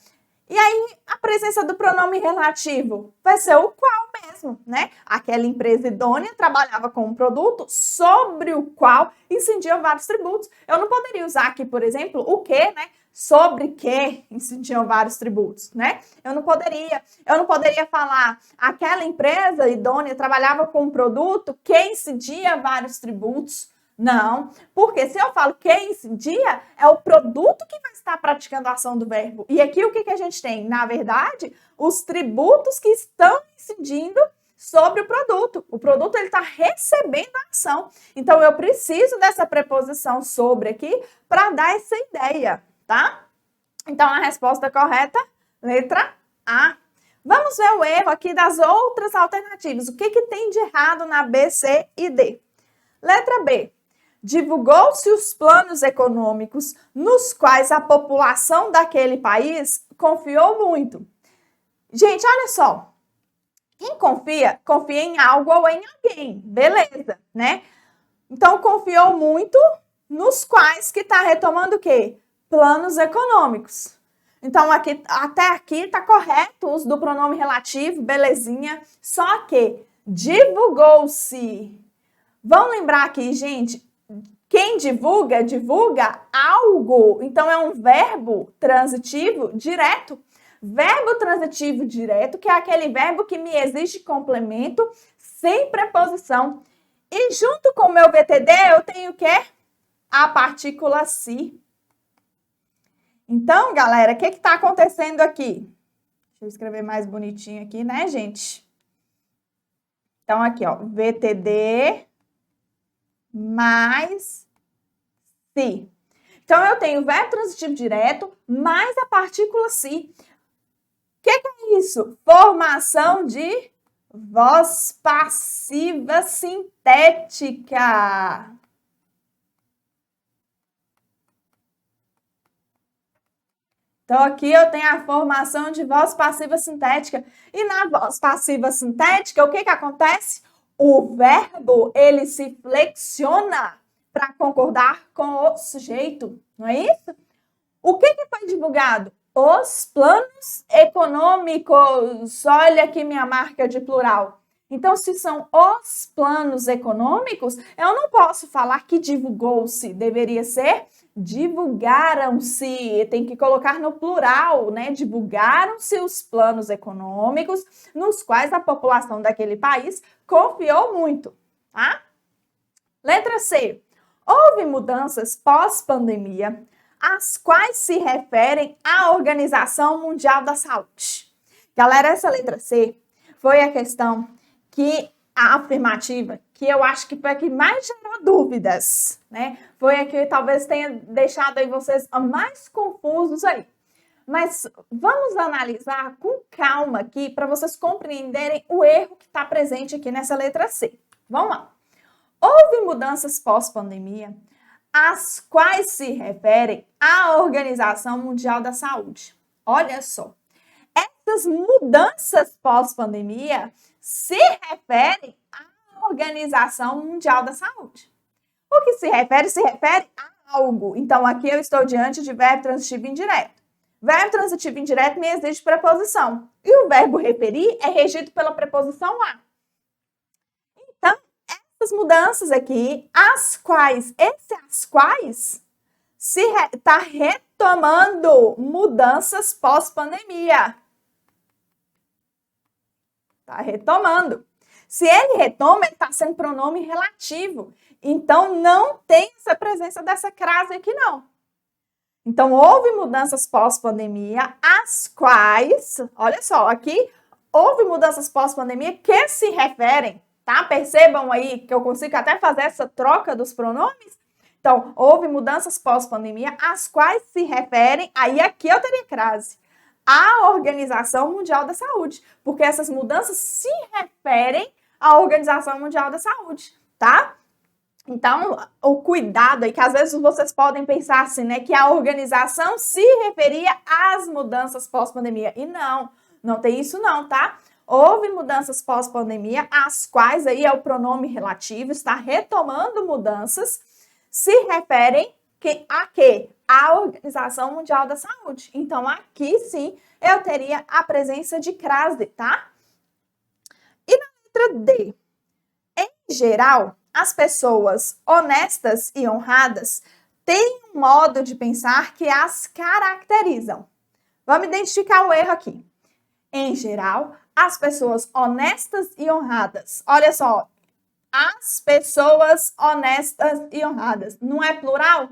E aí, a presença do pronome relativo vai ser o qual mesmo, né? Aquela empresa idônea trabalhava com um produto sobre o qual incidiam vários tributos. Eu não poderia usar aqui, por exemplo, o que, né? Sobre que incidiam vários tributos, né? Eu não poderia falar aquela empresa idônea trabalhava com um produto que incidia vários tributos. Não, porque se eu falo que incidia, é o produto que vai estar praticando a ação do verbo. E aqui o que a gente tem? Na verdade, os tributos que estão incidindo sobre o produto. O produto ele está recebendo a ação. Então, eu preciso dessa preposição sobre aqui para dar essa ideia, tá? Então, a resposta correta, letra A. Vamos ver o erro aqui das outras alternativas. O que tem de errado na B, C e D? Letra B. Divulgou-se os planos econômicos nos quais a população daquele país confiou muito. Gente, olha só. Quem confia, confia em algo ou em alguém. Beleza, né? Então, confiou muito nos quais que está retomando o quê? Planos econômicos. Então, aqui, até aqui está correto o uso do pronome relativo, belezinha. Só que divulgou-se. Vamos lembrar aqui, gente, quem divulga, divulga algo. Então, é um verbo transitivo direto. Verbo transitivo direto, que é aquele verbo que me exige complemento sem preposição. E junto com o meu VTD, eu tenho o quê? A partícula se. Então, galera, o que está acontecendo aqui? Deixa eu escrever mais bonitinho aqui, né, gente? Então, aqui, ó, VTD mais se. Então, eu tenho o verbo transitivo direto mais a partícula se. O que é isso? Formação de voz passiva sintética. Então, aqui eu tenho a formação de voz passiva sintética. E na voz passiva sintética, o que acontece? O verbo, ele se flexiona para concordar com o sujeito, não é isso? O que foi divulgado? Os planos econômicos. Olha aqui minha marca de plural. Então, se são os planos econômicos, eu não posso falar que divulgou-se. Deveria ser divulgaram-se. Tem que colocar no plural, né? Divulgaram-se os planos econômicos nos quais a população daquele país confiou muito, tá? Letra C. Houve mudanças pós-pandemia, as quais se referem à Organização Mundial da Saúde. Galera, essa letra C foi a questão a afirmativa, que eu acho que foi a que mais gerou dúvidas, né? Foi a que talvez tenha deixado aí vocês mais confusos aí. Mas vamos analisar com calma aqui para vocês compreenderem o erro que está presente aqui nessa letra C. Vamos lá. Houve mudanças pós-pandemia, as quais se referem à Organização Mundial da Saúde. Olha só, essas mudanças pós-pandemia se referem à Organização Mundial da Saúde. O que se refere a algo. Então, aqui eu estou diante de verbo transitivo indireto. Verbo transitivo indireto me exige preposição. E o verbo referir é regido pela preposição a. Então, essas mudanças aqui, as quais está retomando mudanças pós-pandemia. Está retomando. Se ele retoma, ele está sendo pronome relativo. Então, não tem essa presença dessa crase aqui, não. Então, houve mudanças pós-pandemia, as quais, olha só, aqui, houve mudanças pós-pandemia que se referem, tá? Percebam aí que eu consigo até fazer essa troca dos pronomes. Então, houve mudanças pós-pandemia, as quais se referem, aí aqui eu teria crase, à Organização Mundial da Saúde, porque essas mudanças se referem à Organização Mundial da Saúde, tá? Então, o cuidado aí, que às vezes vocês podem pensar assim, né, que a organização se referia às mudanças pós-pandemia. E não tem isso não, tá? Houve mudanças pós-pandemia, as quais aí é o pronome relativo, está retomando mudanças, se referem a quê? A Organização Mundial da Saúde. Então, aqui sim, eu teria a presença de crase, tá? E na letra D? Em geral, as pessoas honestas e honradas têm um modo de pensar que as caracterizam. Vamos identificar o erro aqui. Em geral, as pessoas honestas e honradas. Olha só, as pessoas honestas e honradas. Não é plural?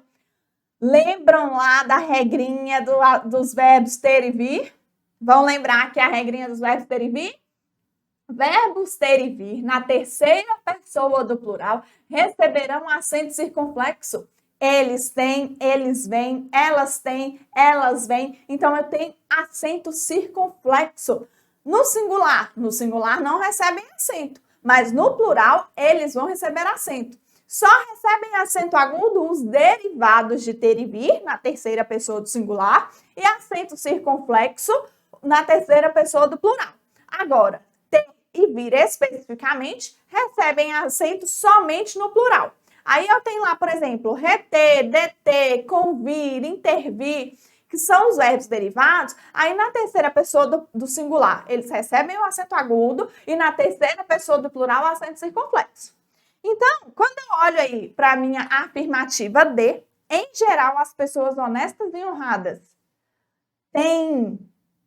Lembram lá da regrinha dos verbos ter e vir? Vão lembrar que a regrinha dos verbos ter e vir? Verbos ter e vir na terceira pessoa do plural receberão acento circunflexo. Eles têm, eles vêm, elas têm, elas vêm. Então, eu tenho acento circunflexo. No singular não recebem acento, mas no plural eles vão receber acento. Só recebem acento agudo os derivados de ter e vir na terceira pessoa do singular e acento circunflexo na terceira pessoa do plural. Agora, ter e vir especificamente recebem acento somente no plural. Aí eu tenho lá, por exemplo, reter, deter, convir, intervir, que são os verbos derivados. Aí na terceira pessoa do singular, eles recebem o acento agudo e na terceira pessoa do plural o acento circunflexo. Então, quando eu olho aí para a minha afirmativa D, em geral, as pessoas honestas e honradas têm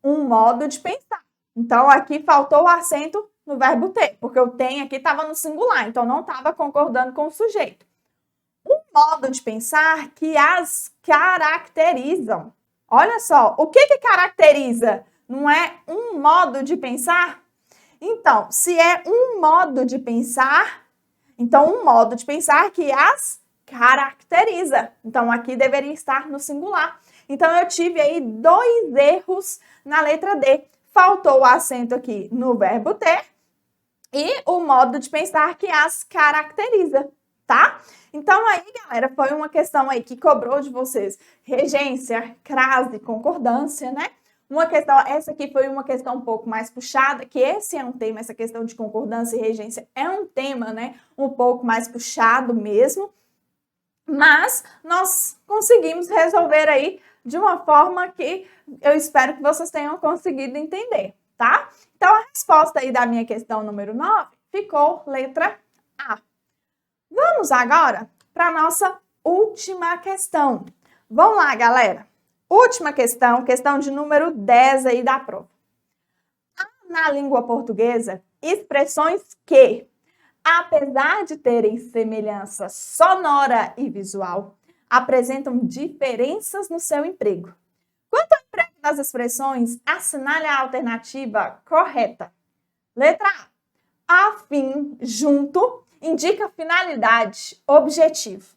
um modo de pensar. Então, aqui faltou o acento no verbo ter, porque o tem aqui estava no singular, então não estava concordando com o sujeito. Um modo de pensar que as caracterizam. Olha só, o que caracteriza? Não é um modo de pensar? Então, se é um modo de pensar, então um modo de pensar que as caracteriza. Então, aqui deveria estar no singular. Então, eu tive aí 2 erros na letra D. Faltou o acento aqui no verbo ter e o modo de pensar que as caracteriza, tá? Então, aí, galera, foi uma questão aí que cobrou de vocês regência, crase, concordância, né? Uma questão, essa aqui foi uma questão um pouco mais puxada, que esse é um tema, essa questão de concordância e regência é um tema, né? Um pouco mais puxado mesmo. Mas nós conseguimos resolver aí de uma forma que eu espero que vocês tenham conseguido entender, tá? Então, a resposta aí da minha questão número 9 ficou letra A. Vamos agora para a nossa última questão. Vamos lá, galera. Última questão, questão de número 10 aí da prova. Há na língua portuguesa expressões que, apesar de terem semelhança sonora e visual, apresentam diferenças no seu emprego. Quanto ao emprego das expressões, assinale a alternativa correta. Letra A. A fim, junto, indica finalidade, objetivo.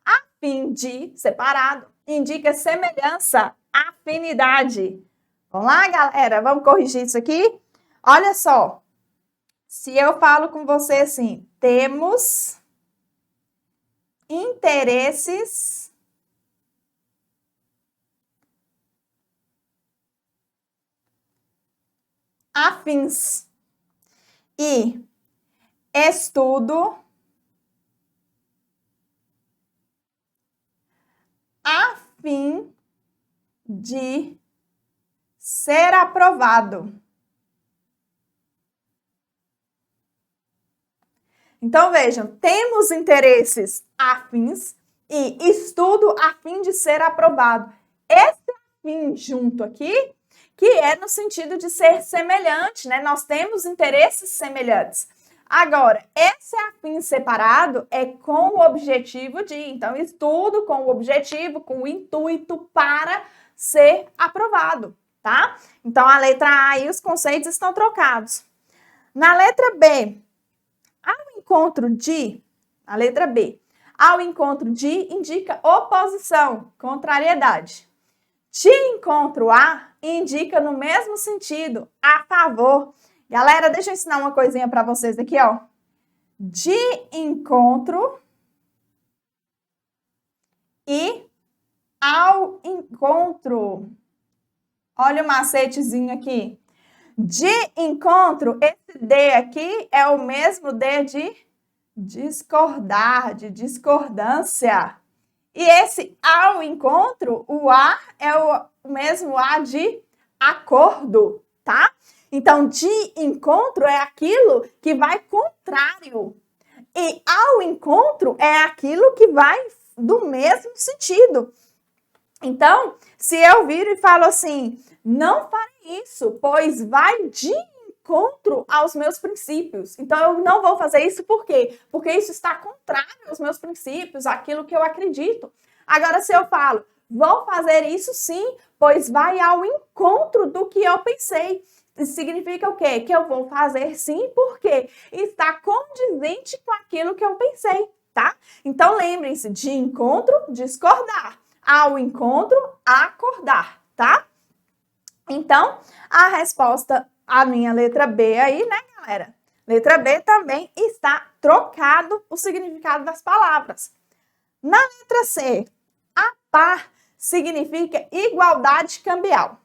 A fim de, separado, indica semelhança, afinidade. Vamos lá, galera? Vamos corrigir isso aqui? Olha só. Se eu falo com você assim, temos interesses afins e estudo a fim de ser aprovado. Então, vejam, temos interesses afins e estudo a fim de ser aprovado. Esse afim junto aqui, que é no sentido de ser semelhante, né? Nós temos interesses semelhantes. Agora, esse afim separado é com o objetivo de, então, estudo com o objetivo, com o intuito para ser aprovado, tá? Então, a letra A e os conceitos estão trocados. Na letra B, ao encontro de, a letra B, ao encontro de indica oposição, contrariedade. De encontro a indica no mesmo sentido, a favor. Galera, deixa eu ensinar uma coisinha para vocês aqui, ó. De encontro e ao encontro. Olha o macetezinho aqui. De encontro, esse D aqui é o mesmo D de discordar, de discordância. E esse ao encontro, o A é o mesmo A de acordo, tá? Então, de encontro é aquilo que vai contrário. E ao encontro é aquilo que vai do mesmo sentido. Então, se eu viro e falo assim, não farei isso, pois vai de encontro aos meus princípios. Então, eu não vou fazer isso por quê? Porque isso está contrário aos meus princípios, aquilo que eu acredito. Agora, se eu falo, vou fazer isso sim, pois vai ao encontro do que eu pensei. Isso significa o quê? Que eu vou fazer sim, porque está condizente com aquilo que eu pensei, tá? Então, lembrem-se, de encontro, discordar. Ao encontro, acordar, tá? Então, a resposta, a minha letra B aí, né, galera? Letra B também está trocado o significado das palavras. Na letra C, a par significa igualdade cambial.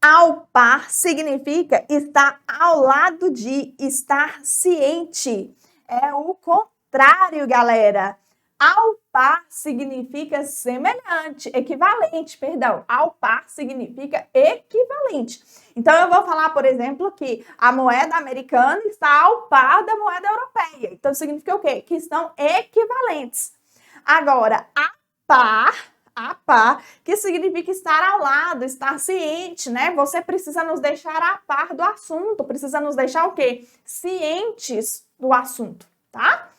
Ao par significa estar ao lado de, estar ciente. É o contrário, galera. Ao par significa semelhante, equivalente, perdão. Ao par significa equivalente. Então, eu vou falar, por exemplo, que a moeda americana está ao par da moeda europeia. Então, significa o quê? Que estão equivalentes. Agora, a par, que significa estar ao lado, estar ciente, né? Você precisa nos deixar a par do assunto, precisa nos deixar o quê? Cientes do assunto, tá?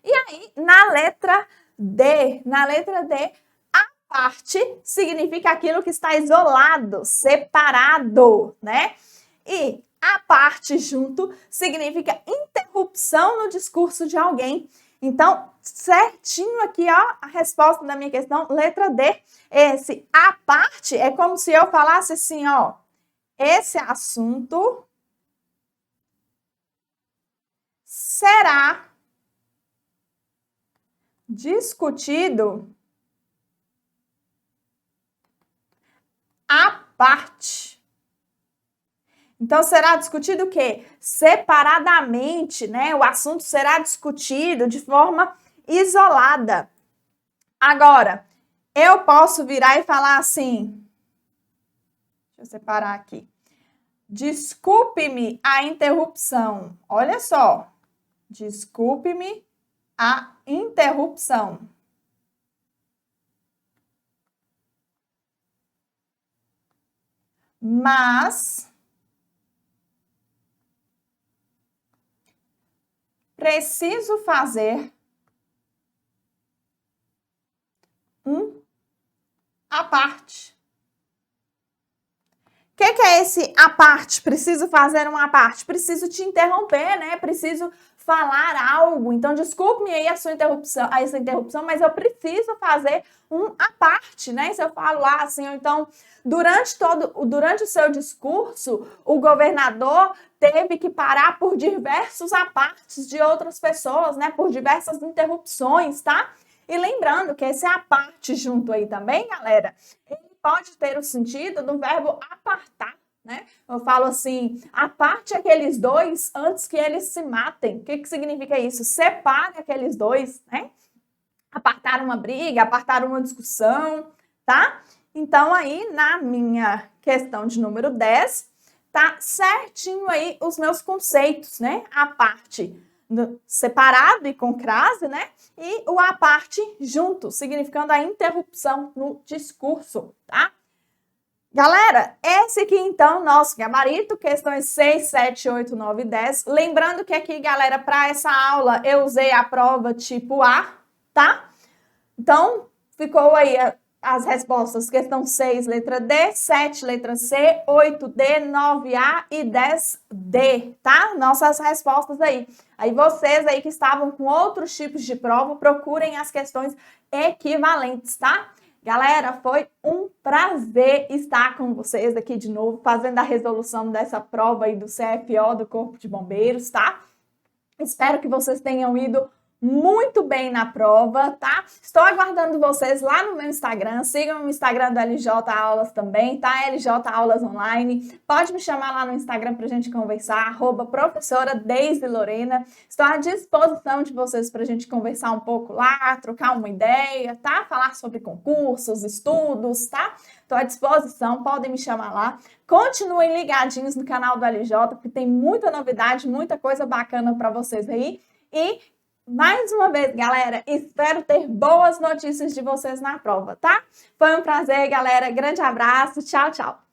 E aí, na letra D, a parte significa aquilo que está isolado, separado, né? E a parte junto significa interrupção no discurso de alguém. Então, certinho aqui, ó, a resposta da minha questão, letra D. Esse a parte é como se eu falasse assim, ó, esse assunto será discutido à parte. Então, será discutido o quê? Separadamente, né? O assunto será discutido de forma isolada. Agora, eu posso virar e falar assim, deixa eu separar aqui. Desculpe-me a interrupção. Olha só, desculpe-me a interrupção. Mas preciso fazer à parte. O que é esse à parte? Preciso fazer uma à parte. Preciso te interromper, né? Preciso falar algo. Então, desculpe-me aí essa interrupção, mas eu preciso fazer à parte, né? Se eu falo lá assim, ou então, durante o seu discurso, o governador teve que parar por diversos à partes de outras pessoas, né? Por diversas interrupções, tá? E lembrando que esse à parte junto aí também, galera, ele pode ter o sentido do verbo apartar, né? Eu falo assim, aparte aqueles dois antes que eles se matem. O que significa isso? Separe aqueles dois, né? Apartar uma briga, apartar uma discussão, tá? Então, aí, na minha questão de número 10, tá certinho aí os meus conceitos, né? A parte separado e com crase, né? E o a parte junto, significando a interrupção no discurso, tá? Galera, esse aqui então, nosso gabarito, questões 6, 7, 8, 9 e 10. Lembrando que aqui, galera, para essa aula eu usei a prova tipo A, tá? Então, ficou aí as respostas, questão 6, letra D, 7, letra C, 8D, 9A e 10D, tá? Nossas respostas aí. Aí vocês aí que estavam com outros tipos de prova, procurem as questões equivalentes, tá? Galera, foi um prazer estar com vocês aqui de novo, fazendo a resolução dessa prova aí do CFO, do Corpo de Bombeiros, tá? Espero que vocês tenham ido muito bem na prova, tá? Estou aguardando vocês lá no meu Instagram. Sigam o Instagram do LJ Aulas também, tá? LJ Aulas Online. Pode me chamar lá no Instagram pra gente conversar, @professora Deise Lorena. Estou à disposição de vocês pra gente conversar um pouco lá, trocar uma ideia, tá? Falar sobre concursos, estudos, tá? Estou à disposição, podem me chamar lá. Continuem ligadinhos no canal do LJ, porque tem muita novidade, muita coisa bacana para vocês aí. E, mais uma vez, galera, espero ter boas notícias de vocês na prova, tá? Foi um prazer, galera. Grande abraço. Tchau, tchau.